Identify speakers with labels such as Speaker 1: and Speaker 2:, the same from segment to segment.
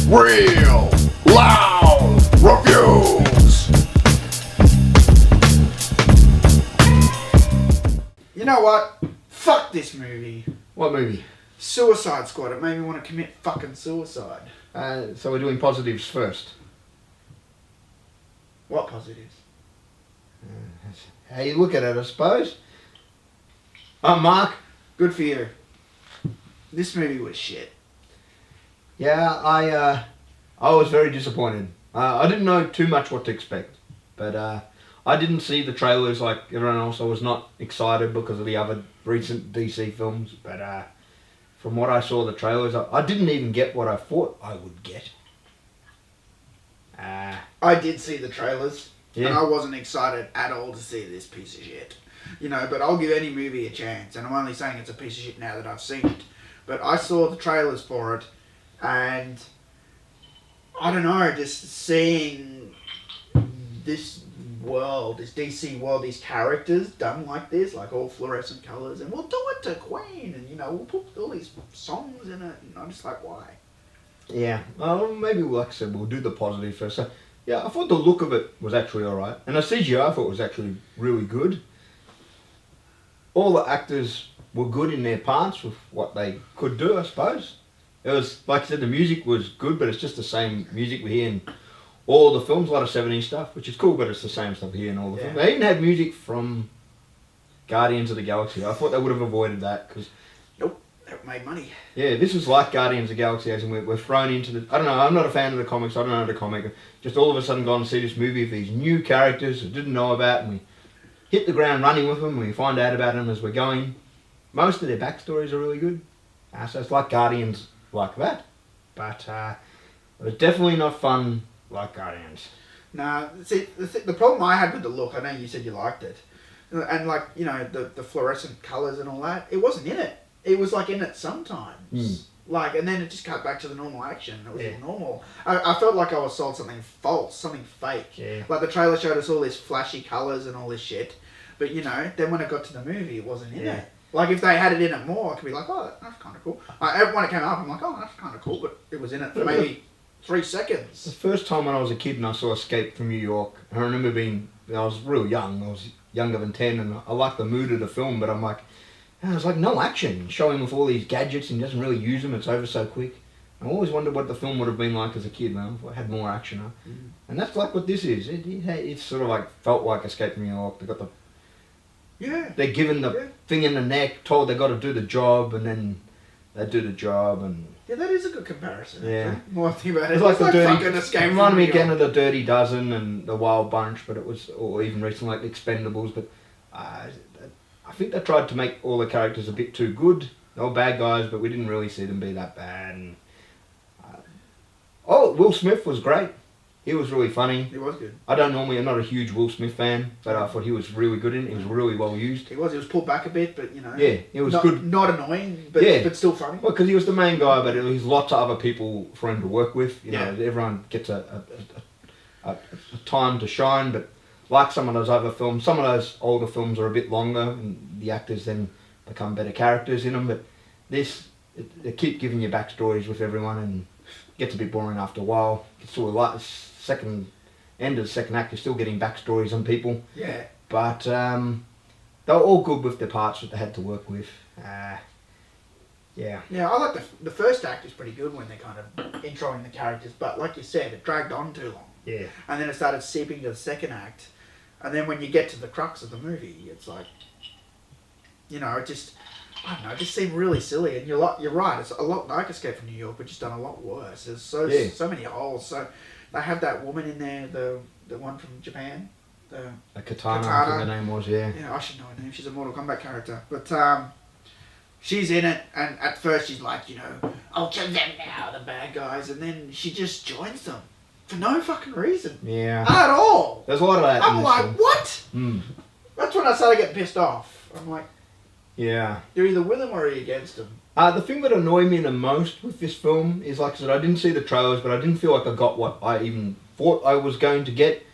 Speaker 1: Real Loud Reviews.
Speaker 2: You know what? Fuck this movie.
Speaker 3: What movie?
Speaker 2: Suicide Squad. It made me want to commit fucking suicide.
Speaker 3: So we're doing positives first.
Speaker 2: What positives?
Speaker 3: That's how you look at it, I suppose. Mark.
Speaker 2: Good for you. This movie was shit.
Speaker 3: Yeah, I was very disappointed. I didn't know too much what to expect, but I didn't see the trailers like everyone else. I was not excited because of the other recent DC films, but from what I saw the trailers, I didn't even get what I thought I would get.
Speaker 2: I did see the trailers,
Speaker 3: Yeah.
Speaker 2: and I wasn't excited at all to see this piece of shit. You know, but I'll give any movie a chance, and I'm only saying it's a piece of shit now that I've seen it. But I saw the trailers for it, and I don't know, just seeing this world, this DC world, these characters done like this, like all fluorescent colours, and we'll do it to Queen, and you know, we'll put all these songs in it, and I'm just like, why?
Speaker 3: Yeah, well, maybe like I said, we'll do the positive first. So, yeah, I thought the look of it was actually alright, and the CGI I thought was actually really good. All the actors were good in their parts with what they could do, I suppose. It was, like I said, the music was good, but it's just the same music we hear in all the films, a lot of 70s stuff, which is cool, but it's the same stuff here in all the films. They even had music from Guardians of the Galaxy. I thought they would have avoided that, because...
Speaker 2: Nope, that made money.
Speaker 3: Yeah, this is like Guardians of the Galaxy, as in we're thrown into the... I don't know, I'm not a fan of the comics, I don't know the comic. Just all of a sudden gone and see this movie with these new characters I didn't know about, and we hit the ground running with them, we find out about them as we're going. Most of their backstories are really good. So it's like Guardians like that. But it was definitely not fun like Guardians.
Speaker 2: Nah, see, the problem I had with the look, I know you said you liked it, and like, you know, the fluorescent colours and all that, it wasn't in it. It was like in it sometimes. Like, and then it just cut back to the normal action. It was normal. I felt like I was sold something false, something fake.
Speaker 3: Yeah.
Speaker 2: Like the trailer showed us all these flashy colours and all this shit, but you know, then when it got to the movie, it wasn't in it. Like, if they had it in it more, I could be like, oh, that's kind of cool. When it came up, I'm like, oh, that's kind of cool, but it was in it for maybe 3
Speaker 3: The
Speaker 2: seconds.
Speaker 3: first time when I was a kid and I saw Escape from New York, I remember I was real young, I was younger than 10, and I liked the mood of the film, but I'm like, there's like no action. Show him with all these gadgets and he doesn't really use them, it's over so quick. I always wondered what the film would have been like as a kid, man, if I had more action. And that's like what this is. It's sort of like, felt like Escape from New York. They got the...
Speaker 2: Yeah.
Speaker 3: They're given the thing in the neck, told they got to do the job, and then they do the job, and...
Speaker 2: Yeah, that is a good comparison.
Speaker 3: Yeah.
Speaker 2: Actually. More I think about it.
Speaker 3: It's like the dirty...
Speaker 2: fucking Escape
Speaker 3: It
Speaker 2: from
Speaker 3: reminded me
Speaker 2: New
Speaker 3: again
Speaker 2: York.
Speaker 3: of the Dirty Dozen and the Wild Bunch, but it was... Or even recently like the Expendables, but... I think they tried to make all the characters a bit too good. They were bad guys, but we didn't really see them be that bad. And, Will Smith was great. He was really funny.
Speaker 2: He was good.
Speaker 3: I'm not a huge Will Smith fan, but I thought he was really good in it. He was really well used.
Speaker 2: He was pulled back a bit, but you know.
Speaker 3: Yeah, it was
Speaker 2: not,
Speaker 3: good.
Speaker 2: Not annoying, but still funny.
Speaker 3: Well, because he was the main guy, but there was lots of other people for him to work with. You know, everyone gets a time to shine, but like some of those other films, some of those older films are a bit longer, and the actors then become better characters in them. But this, they keep giving you backstories with everyone, and it gets a bit boring after a while. It's sort of like the end of the second act, you're still getting backstories on people.
Speaker 2: Yeah.
Speaker 3: But they were all good with the parts that they had to work with. Yeah.
Speaker 2: Yeah, I like the first act is pretty good when they're kind of introing the characters, but like you said, it dragged on too long.
Speaker 3: Yeah.
Speaker 2: And then it started seeping to the second act, and then when you get to the crux of the movie, it's like, you know, it just seemed really silly. And you're right, it's a lot like Escape from New York, but just done a lot worse. There's so many holes. So they have that woman in there, the one from Japan,
Speaker 3: A Katana, I think her name was,
Speaker 2: Yeah, I should know her name. She's a Mortal Kombat character, but she's in it, and at first she's like, you know, I'll kill them now, the bad guys, and then she just joins them for no fucking reason.
Speaker 3: Yeah.
Speaker 2: At all.
Speaker 3: There's a lot of that.
Speaker 2: I'm like, what?
Speaker 3: That's
Speaker 2: when I started getting pissed off. I'm like,
Speaker 3: yeah.
Speaker 2: you're either with them or you're against them.
Speaker 3: The thing that annoyed me the most with this film is, like I said, I didn't see the trailers, but I didn't feel like I got what I even thought I was going to get.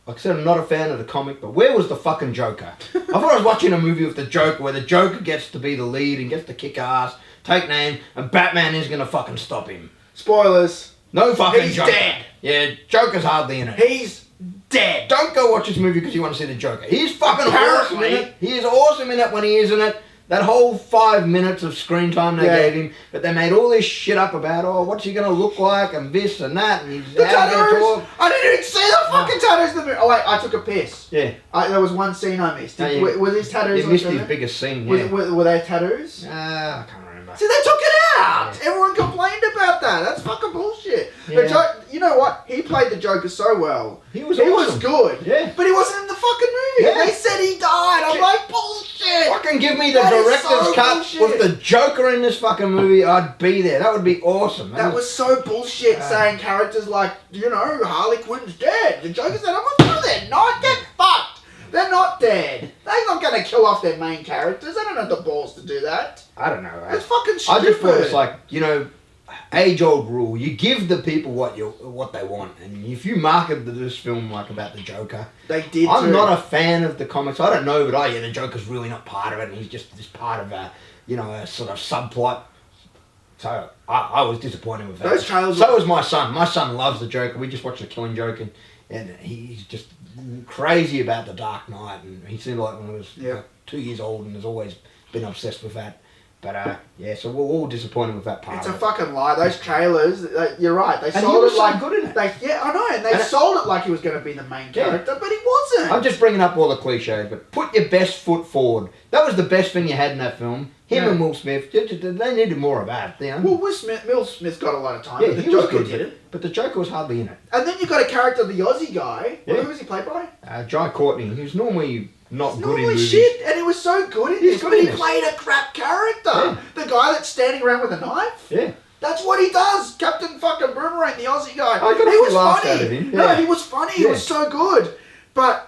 Speaker 3: Like I said, I'm not a fan of the comic, but where was the fucking Joker? I thought I was watching a movie with the Joker, where the Joker gets to be the lead and gets to kick ass, take names, and Batman is going to fucking stop him.
Speaker 2: Spoilers.
Speaker 3: No fucking
Speaker 2: He's
Speaker 3: Joker.
Speaker 2: dead.
Speaker 3: Yeah, Joker's hardly in it.
Speaker 2: He's dead.
Speaker 3: Don't go watch this movie because you want to see the Joker. He's fucking awesome in
Speaker 2: Apparently.
Speaker 3: it. He is awesome in it when he is in it. That whole 5 minutes of screen time they
Speaker 2: Yeah.
Speaker 3: gave him, but they made all this shit up about, oh, what's he going to look like, and this and that, and he's
Speaker 2: The
Speaker 3: how he gonna
Speaker 2: tattoos.
Speaker 3: talk.
Speaker 2: I didn't even see the fucking tattoos in the movie. Oh wait, I took a piss.
Speaker 3: Yeah.
Speaker 2: There was one scene I missed.
Speaker 3: No, you-
Speaker 2: Were these tattoos?
Speaker 3: He missed
Speaker 2: on
Speaker 3: his
Speaker 2: there?
Speaker 3: biggest scene,
Speaker 2: Was
Speaker 3: yeah.
Speaker 2: it- were they tattoos?
Speaker 3: I can't remember.
Speaker 2: See, they took it out.
Speaker 3: Yeah.
Speaker 2: Everyone complained about that. That's fucking bullshit.
Speaker 3: Yeah.
Speaker 2: You know what? He played the Joker so well.
Speaker 3: He was
Speaker 2: He
Speaker 3: awesome.
Speaker 2: was good.
Speaker 3: Yeah.
Speaker 2: But he wasn't in the fucking movie.
Speaker 3: Yeah.
Speaker 2: They said he died. I'm like, bullshit.
Speaker 3: Fucking give me the
Speaker 2: That is
Speaker 3: director's
Speaker 2: so
Speaker 3: cut
Speaker 2: bullshit.
Speaker 3: with the Joker in this fucking movie. I'd be there. That would be awesome.
Speaker 2: That was so bullshit saying characters like, Harley Quinn's dead. The Joker's dead. I'm like, no, they're not. Get fucked. They're not dead. They're not going to kill off their main characters. They don't have the balls to do that.
Speaker 3: I don't know.
Speaker 2: It's fucking stupid.
Speaker 3: I just thought it's like, age-old rule. You give the people what they want, and if you market this film like about the Joker,
Speaker 2: They did.
Speaker 3: I'm
Speaker 2: too.
Speaker 3: not a fan of the comics. I don't know, but the Joker's really not part of it, and he's just this part of a sort of subplot. So I was disappointed with that.
Speaker 2: Those trailers.
Speaker 3: So was my son. My son loves the Joker. We just watched The Killing Joke, and he's just crazy about the Dark Knight, and he seemed like when he was
Speaker 2: Yeah.
Speaker 3: like 2 years old, and has always been obsessed with that. But so we're all disappointed with that part.
Speaker 2: It's a
Speaker 3: of it.
Speaker 2: fucking lie. Those trailers, you're right. They
Speaker 3: And he
Speaker 2: sold
Speaker 3: was
Speaker 2: it
Speaker 3: so
Speaker 2: like
Speaker 3: good in it.
Speaker 2: I know, and they
Speaker 3: And it-
Speaker 2: sold it like he was going to be the main
Speaker 3: Yeah.
Speaker 2: character, but he wasn't.
Speaker 3: I'm just bringing up all the cliches, but put your best foot forward. That was the best thing you had in that film. Him
Speaker 2: Yeah.
Speaker 3: and Will Smith, they needed more of that.
Speaker 2: Well, Will Smith got a lot of time,
Speaker 3: yeah,
Speaker 2: but the
Speaker 3: he was
Speaker 2: Joker
Speaker 3: good,
Speaker 2: didn't.
Speaker 3: but the Joker was hardly in it.
Speaker 2: And then you got a character, the Aussie guy.
Speaker 3: Yeah.
Speaker 2: Who was he played by?
Speaker 3: Jai Courtney, who's normally not
Speaker 2: He's
Speaker 3: good in
Speaker 2: normally
Speaker 3: movies.
Speaker 2: shit, and he was so good in
Speaker 3: He's
Speaker 2: this,
Speaker 3: good
Speaker 2: but
Speaker 3: in
Speaker 2: he
Speaker 3: this.
Speaker 2: played a crap character.
Speaker 3: Yeah.
Speaker 2: The guy that's standing around with a knife.
Speaker 3: Yeah.
Speaker 2: That's what he does. Captain fucking Boomerang, the Aussie guy.
Speaker 3: I got a
Speaker 2: he
Speaker 3: few
Speaker 2: was
Speaker 3: laughs
Speaker 2: funny.
Speaker 3: out of him,
Speaker 2: No,
Speaker 3: yeah.
Speaker 2: he was funny. He
Speaker 3: Yeah.
Speaker 2: was so good. But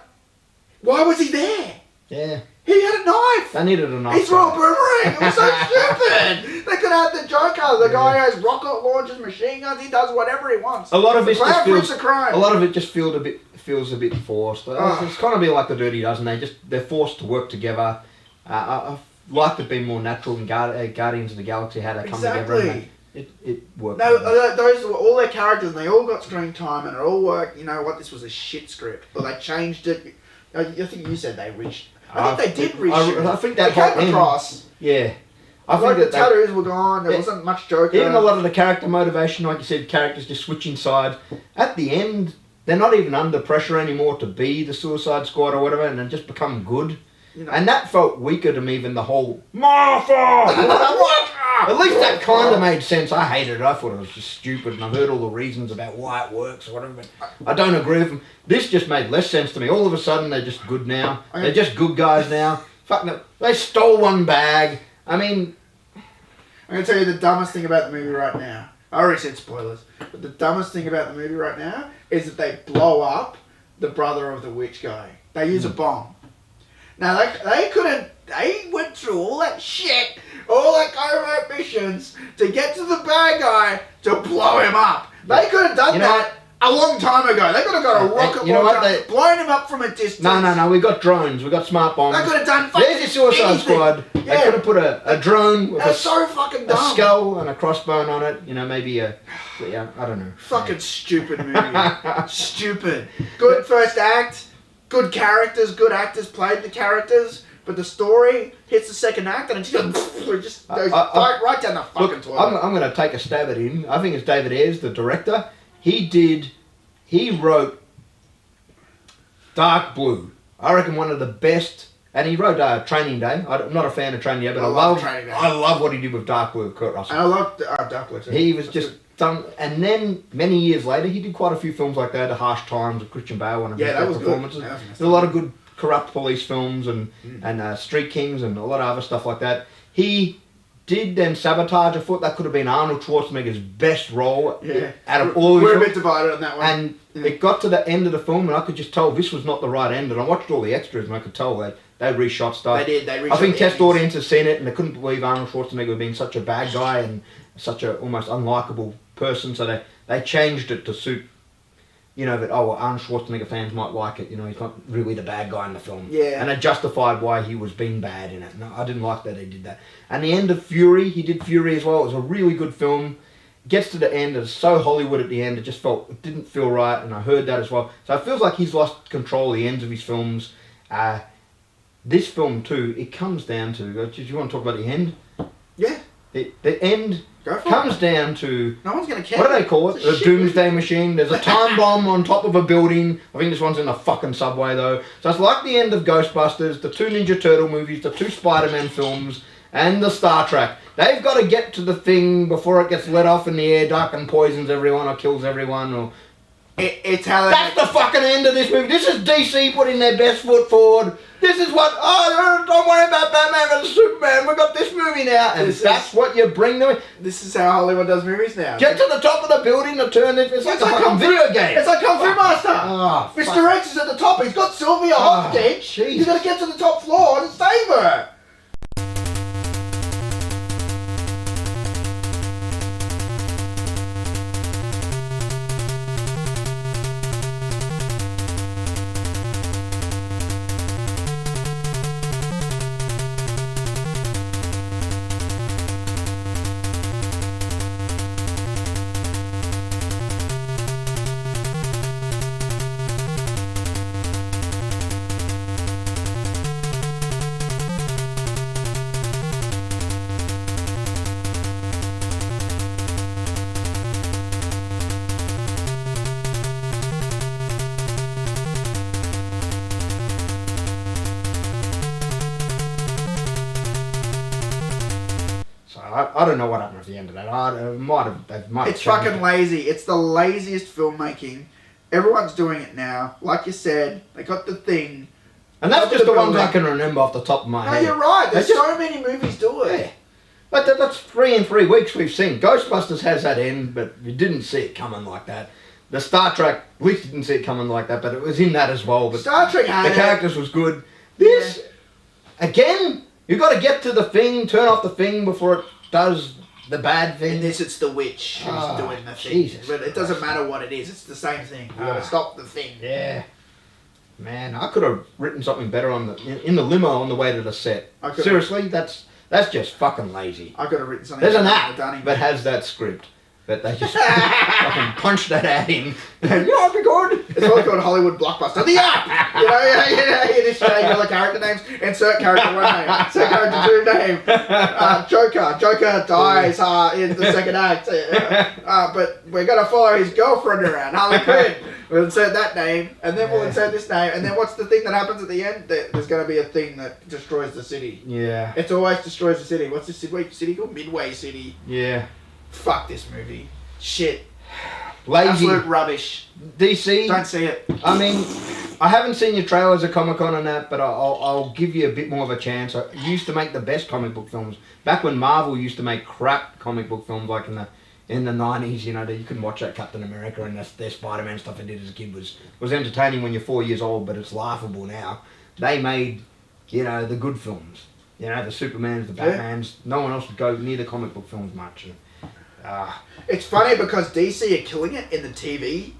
Speaker 2: why was he there?
Speaker 3: Yeah.
Speaker 2: He had a knife.
Speaker 3: They needed a knife.
Speaker 2: He threw a boomerang. It was so stupid. They could have the Joker. The guy who has rocket launchers, machine guns. He does whatever he wants.
Speaker 3: A lot of
Speaker 2: The
Speaker 3: it just
Speaker 2: clown
Speaker 3: feels.
Speaker 2: proofs a crime.
Speaker 3: A lot of it just feels a bit forced.
Speaker 2: Ah.
Speaker 3: It's kind of be like the Dirty Dozen. They're forced to work together. I liked it being more natural than Guardians of the Galaxy, how they come together. And it worked.
Speaker 2: No, those were all their characters, and they all got screen time, and it all worked. You know what? This was a shit script, or they changed it. I think you said they reached. I think they did reshoot.
Speaker 3: I think that
Speaker 2: they
Speaker 3: whole
Speaker 2: came
Speaker 3: end-
Speaker 2: across.
Speaker 3: Yeah. I
Speaker 2: Like the
Speaker 3: think that
Speaker 2: tattoos were gone. There
Speaker 3: Yeah.
Speaker 2: wasn't much Joker.
Speaker 3: even a lot of the character motivation, like you said, characters just switching sides. At the end, they're not even under pressure anymore to be the Suicide Squad or whatever, and then just become good.
Speaker 2: You know.
Speaker 3: And that felt weaker to me than the whole Martha. What? At least that kind of made sense. I hated it. I thought it was just stupid, and I've heard all the reasons about why it works or whatever. But I don't agree with them. This just made less sense to me. All of a sudden, they're just good now. They're just good guys now. Fuck no. They stole one bag. I mean,
Speaker 2: I'm going to tell you the dumbest thing about the movie right now. I already said spoilers. But the dumbest thing about the movie right now is that they blow up the brother of the witch guy. They use a bomb. Now, they couldn't... They went through all that shit, all that covert missions to get to the bad guy to blow him up. They could have done
Speaker 3: You know
Speaker 2: that a long time ago. They could have got a rocket
Speaker 3: you know what,
Speaker 2: launcher, blown him up from a distance.
Speaker 3: no. We got drones. We got smart bombs.
Speaker 2: They could have done fucking
Speaker 3: There's your Suicide
Speaker 2: anything.
Speaker 3: Squad. They
Speaker 2: Yeah.
Speaker 3: could have put a drone with
Speaker 2: That's so fucking
Speaker 3: a
Speaker 2: dumb.
Speaker 3: skull and a crossbone on it. Maybe I don't know.
Speaker 2: Fucking stupid movie. Stupid. Good first act. Good characters. Good actors played the characters. But the story hits the second act and it just goes right down the fucking
Speaker 3: Look,
Speaker 2: toilet.
Speaker 3: I'm going to take a stab at him. I think it's David Ayers, the director. He wrote Dark Blue. I reckon one of the best. And he wrote Training Day. I'm not a fan of Training Day, but
Speaker 2: I love Training Day.
Speaker 3: I love what he did with Dark Blue with Kurt Russell.
Speaker 2: And I love Dark Blue too.
Speaker 3: He was
Speaker 2: That's
Speaker 3: just
Speaker 2: good.
Speaker 3: done, and then many years later, he did quite a few films like that. The Harsh Times with Christian Bale, one of his
Speaker 2: Yeah, that
Speaker 3: best
Speaker 2: was good.
Speaker 3: performances.
Speaker 2: That was nice.
Speaker 3: There's a lot of good corrupt police films and Street Kings and a lot of other stuff like that. He did then Sabotage. I thought that could have been Arnold Schwarzenegger's best role
Speaker 2: Yeah.
Speaker 3: out of all of
Speaker 2: We're a
Speaker 3: his
Speaker 2: bit divided on that one.
Speaker 3: and it got to the end of the film, and I could just tell this was not the right end. And I watched all the extras, and I could tell they reshot stuff.
Speaker 2: They did. They
Speaker 3: I
Speaker 2: reshot
Speaker 3: think
Speaker 2: the
Speaker 3: test
Speaker 2: endings.
Speaker 3: audience has seen it, and they couldn't believe Arnold Schwarzenegger being such a bad guy and such a almost unlikable person. So they changed it to suit, that Arnold Schwarzenegger fans might like it. He's not really the bad guy in the film.
Speaker 2: Yeah.
Speaker 3: And it justified why he was being bad in it. No, I didn't like that he did that. And the end of Fury, he did Fury as well. It was a really good film. gets to the end, it's so Hollywood at the end, it didn't feel right, and I heard that as well. So it feels like he's lost control of the ends of his films. This film too, it comes down to, do you want to talk about the end?
Speaker 2: Yeah.
Speaker 3: The end comes down to...
Speaker 2: No one's going to care.
Speaker 3: What do they call it? The doomsday machine. There's a time bomb on top of a building. I think this one's in the fucking subway though. So it's like the end of Ghostbusters, the 2 Ninja Turtle movies, the 2 Spider-Man films, and the Star Trek. They've got to get to the thing before it gets let off in the air duct and poisons everyone or kills everyone or...
Speaker 2: It's how they...
Speaker 3: That's the fucking end of this movie. This is DC putting their best foot forward. This is what... Oh, don't worry about Batman and Superman. We've got this movie now. And that's what you bring them.
Speaker 2: This is how Hollywood does movies now.
Speaker 3: Get to the top of the building to turn it. It's like a fucking video game.
Speaker 2: It's like Kung Fu Master.
Speaker 3: Oh,
Speaker 2: Mr. X is at the top. He's got Sylvia hostage. He's got to get to the top floor and save her.
Speaker 3: I don't know what happened at the end of that.
Speaker 2: It's fucking lazy. It's the laziest filmmaking. Everyone's doing it now. Like you said, they got the thing.
Speaker 3: And that's just the ones I can remember off the top of my head.
Speaker 2: No, you're right. There's so many movies do it.
Speaker 3: Yeah. But that's 3 in 3 weeks we've seen. Ghostbusters has that end, but you didn't see it coming like that. The Star Trek, we didn't see it coming like that, but it was in that as well. But
Speaker 2: Star Trek had
Speaker 3: the characters was good. This, again, you got to get to the thing, turn off the thing before it does the bad thing.
Speaker 2: In this, it's the witch who's doing the thing.
Speaker 3: Jesus
Speaker 2: but it doesn't matter what it is. It's the same thing. You got to stop the thing.
Speaker 3: Yeah. Man, I could have written something better on in the limo on the way to the set. Seriously, that's just fucking lazy.
Speaker 2: I could have written something.
Speaker 3: There's an app that has that script, but they just fucking punch that ad in. It'd be good.
Speaker 2: It's like called Hollywood Blockbuster. The app! You just change all the character names. Insert character 1 name. Insert character 2 name. Joker. Joker dies in the second act. But we're going to follow his girlfriend around, Harley Quinn. We'll insert that name, and then we'll insert this name, and then what's the thing that happens at the end? There's going to be a thing that destroys the city.
Speaker 3: Yeah.
Speaker 2: It's always destroys the city. What's this city called? Midway City.
Speaker 3: Yeah.
Speaker 2: Fuck this movie. Shit.
Speaker 3: Lazy.
Speaker 2: Absolute rubbish.
Speaker 3: DC.
Speaker 2: Don't see it.
Speaker 3: I mean, I haven't seen your trailers at Comic-Con and that, but I'll give you a bit more of a chance. I used to make the best comic book films. Back when Marvel used to make crap comic book films, like in the 90s, you know, that you couldn't watch that Captain America and their Spider-Man stuff they did as a kid was entertaining when you're 4 years old, but it's laughable now. They made, you know, the good films. You know, the Supermans, the Batmans. No one else would go near the comic book films much.
Speaker 2: It's funny because DC are killing it in the TV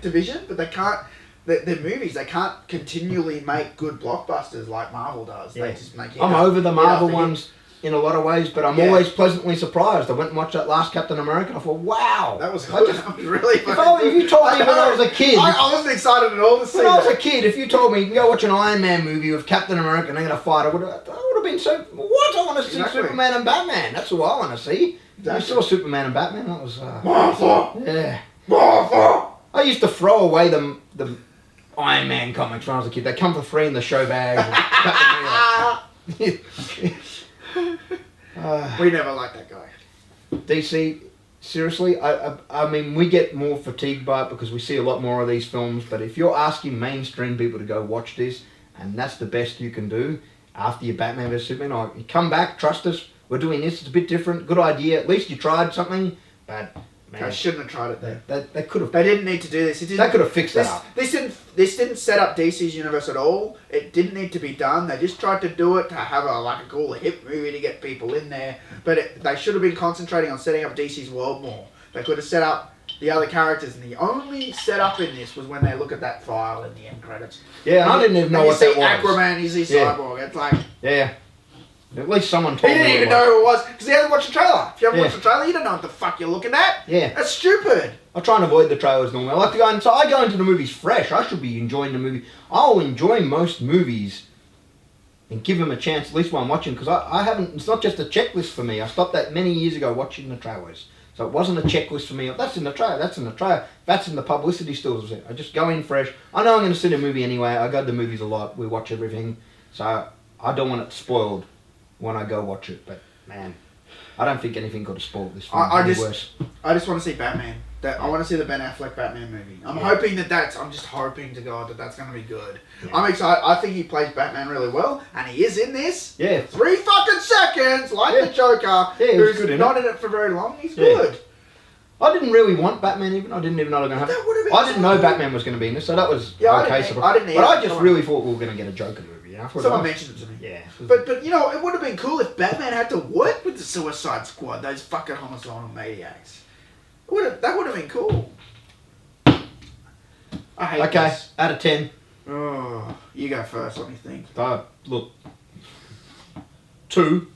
Speaker 2: division, but they can't. Their movies, they can't continually make good blockbusters like Marvel does. They just make it.
Speaker 3: I'm over the Marvel ones in a lot of ways, but I'm always pleasantly surprised. I went and watched that last Captain America and I thought, wow.
Speaker 2: That was good. That was really fucking
Speaker 3: if you told me when I was a kid.
Speaker 2: I wasn't excited at all to see
Speaker 3: When I was a kid, if you told me you can go watch an Iron Man movie with Captain America and they're going to fight, I would have been so, what? I want to see Superman and Batman. That's who I want to see. Exactly. You saw Superman and Batman? That was...
Speaker 2: Martha!
Speaker 3: Yeah.
Speaker 2: Martha!
Speaker 3: I used to throw away the Iron Man comics when I was a kid. They come for free in the show bags.
Speaker 2: We never liked that guy.
Speaker 3: DC, seriously, I mean, we get more fatigued by it because we see a lot more of these films, but if you're asking mainstream people to go watch this, and that's the best you can do after your Batman vs Superman, you come back, trust us, we're doing this, it's a bit different, good idea, at least you tried something, but... Man,
Speaker 2: they shouldn't have tried it there.
Speaker 3: They could have.
Speaker 2: They didn't need to do this.
Speaker 3: They could have fixed that up.
Speaker 2: This didn't set up DC's universe at all. It didn't need to be done. They just tried to do it to have a cool hip movie to get people in there. But they should have been concentrating on setting up DC's world more. They could have set up the other characters, and the only setup in this was when they look at that file in the end credits.
Speaker 3: Yeah, I didn't even know what that was.
Speaker 2: You see Aquaman, you see Cyborg. It's like...
Speaker 3: Yeah. At least someone
Speaker 2: He
Speaker 3: told me.
Speaker 2: didn't even
Speaker 3: what it was.
Speaker 2: know who it was because he hasn't watched the trailer. If you haven't
Speaker 3: Yeah.
Speaker 2: watched the trailer, you don't know what the fuck you're looking at.
Speaker 3: Yeah.
Speaker 2: That's stupid.
Speaker 3: I try and avoid the trailers normally. I like to go and so I go into the movies fresh. I should be enjoying the movie. I'll enjoy most movies and give them a chance at least while I'm watching because I haven't. It's not just a checklist for me. I stopped that many years ago watching the trailers. So it wasn't a checklist for me. That's in the trailer. That's in the trailer. That's in the publicity stills. I just go in fresh. I know I'm going to see the movie anyway. I go to the movies a lot. We watch everything. So I don't want it spoiled when I go watch it. But man, I don't think anything could have spoiled this film.
Speaker 2: I just
Speaker 3: worse.
Speaker 2: want to see Batman. I want to see the Ben Affleck Batman movie. I'm hoping I'm just hoping to God that that's going to be good.
Speaker 3: Yeah.
Speaker 2: I'm excited. I think he plays Batman really well, and he is in this.
Speaker 3: Yeah.
Speaker 2: 3 fucking seconds, like the Joker.
Speaker 3: Yeah, he was
Speaker 2: who's
Speaker 3: good in
Speaker 2: not
Speaker 3: it.
Speaker 2: in it for very long. He's
Speaker 3: Yeah.
Speaker 2: good.
Speaker 3: I didn't really want Batman even. I didn't even know they were going to
Speaker 2: That would've
Speaker 3: have.
Speaker 2: been
Speaker 3: I didn't know
Speaker 2: so
Speaker 3: Batman was going to be in this, so that was
Speaker 2: Yeah, I
Speaker 3: okay.
Speaker 2: didn't- I didn't
Speaker 3: but
Speaker 2: either.
Speaker 3: I just
Speaker 2: Someone-
Speaker 3: really thought we were going to get a Joker movie. You know? I thought
Speaker 2: Someone
Speaker 3: it was-
Speaker 2: mentioned it to me.
Speaker 3: Yeah.
Speaker 2: But you know, it would have been cool if Batman had to work with the Suicide Squad, those fucking homicidal maniacs. That would have been cool. I hate
Speaker 3: Okay,
Speaker 2: this.
Speaker 3: out of 10.
Speaker 2: Oh, you go first. Let me think.
Speaker 3: Look, 2.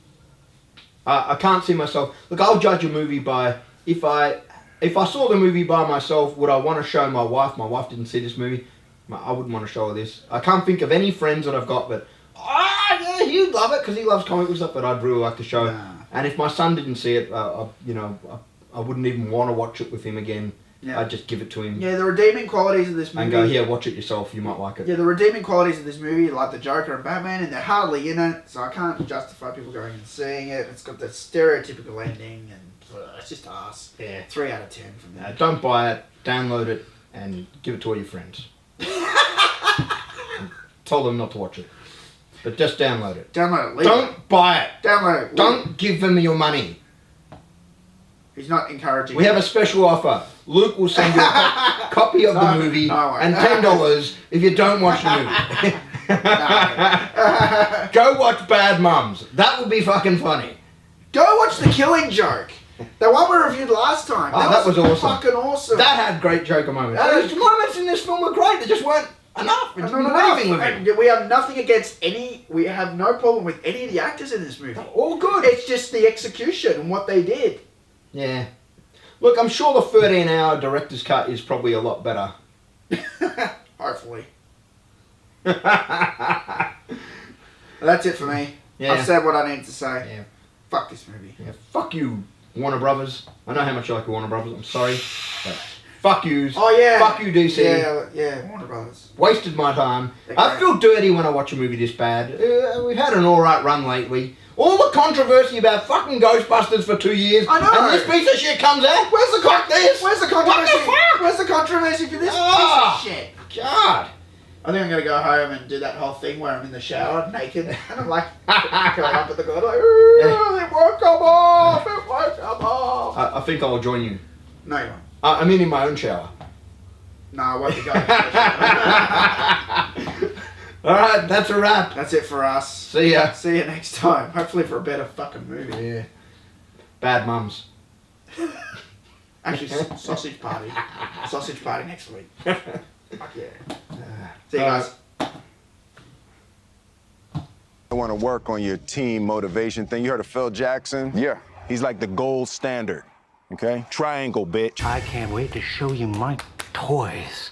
Speaker 3: I can't see myself. Look, I'll judge a movie by if I saw the movie by myself. Would I want to show my wife? My wife didn't see this movie. I wouldn't want to show her this. I can't think of any friends that I've got, but yeah, he'd love it because he loves comic book stuff. But I'd really like to show.
Speaker 2: Nah.
Speaker 3: And if my son didn't see it, I wouldn't even want to watch it with him again.
Speaker 2: Yeah.
Speaker 3: I'd just give it to him
Speaker 2: Yeah, the redeeming qualities of this movie.
Speaker 3: and go, here, watch it yourself. You might like it.
Speaker 2: Yeah, the redeeming qualities of this movie, like the Joker and Batman, and they're hardly in it, so I can't justify people going and seeing it. It's got the stereotypical ending, and it's just ass.
Speaker 3: Yeah.
Speaker 2: 3 out of 10 from me.
Speaker 3: Don't buy it, download it, and give it to all your friends. Tell them not to watch it. But just download it.
Speaker 2: Download it. Leave
Speaker 3: Don't buy it.
Speaker 2: it. Download it.
Speaker 3: Don't give them your money.
Speaker 2: He's not encouraging.
Speaker 3: We have a special offer. Luke will send you a copy of the movie and $10 if you don't watch the movie. Go watch Bad Mums. That would be fucking funny.
Speaker 2: Go watch The Killing Joke. The one we reviewed last time.
Speaker 3: Oh, that was awesome.
Speaker 2: Fucking awesome.
Speaker 3: That had great Joker moments. The moments in this film were great. They just weren't enough. It
Speaker 2: Not
Speaker 3: didn't do
Speaker 2: enough.
Speaker 3: anything with him.
Speaker 2: And we have nothing against any. We have no problem with any of the actors in this movie.
Speaker 3: All good.
Speaker 2: It's just the execution and what they did.
Speaker 3: Yeah. Look, I'm sure the 13-hour director's cut is probably a lot better.
Speaker 2: Hopefully. That's it for me.
Speaker 3: Yeah.
Speaker 2: I've said what I need to say.
Speaker 3: Yeah.
Speaker 2: Fuck this movie.
Speaker 3: Yeah, fuck you, Warner Brothers. I know how much you like Warner Brothers. I'm sorry. But fuck yous.
Speaker 2: Oh yeah.
Speaker 3: Fuck you, DC.
Speaker 2: Yeah. Warner Brothers.
Speaker 3: Wasted my time.
Speaker 2: Okay.
Speaker 3: I feel dirty when I watch a movie this bad. We've had an alright run lately. All the controversy about fucking Ghostbusters for 2 years.
Speaker 2: I know.
Speaker 3: And this piece of shit comes out.
Speaker 2: Where's the
Speaker 3: Fuck this?
Speaker 2: Where's the controversy?
Speaker 3: What the fuck?
Speaker 2: Where's the controversy for this
Speaker 3: Ah.
Speaker 2: piece of shit?
Speaker 3: God.
Speaker 2: I think I'm gonna go home and do that whole thing where I'm in the shower naked and I'm like going up at the corner like, it won't come off, it won't come off.
Speaker 3: I think I'll join you.
Speaker 2: No, you won't.
Speaker 3: I mean in my own shower.
Speaker 2: No, I won't be going. To the shower.
Speaker 3: Alright, that's a wrap.
Speaker 2: That's it for us.
Speaker 3: See ya.
Speaker 2: See you next time. Hopefully for a better fucking movie.
Speaker 3: Yeah. Bad Mums.
Speaker 2: Actually, sausage party. Sausage party next week. Fuck yeah. See you guys.
Speaker 4: I want to work on your team motivation thing. You heard of Phil Jackson?
Speaker 1: Yeah.
Speaker 4: He's like the gold standard, okay? Triangle, bitch.
Speaker 5: I can't wait to show you my toys.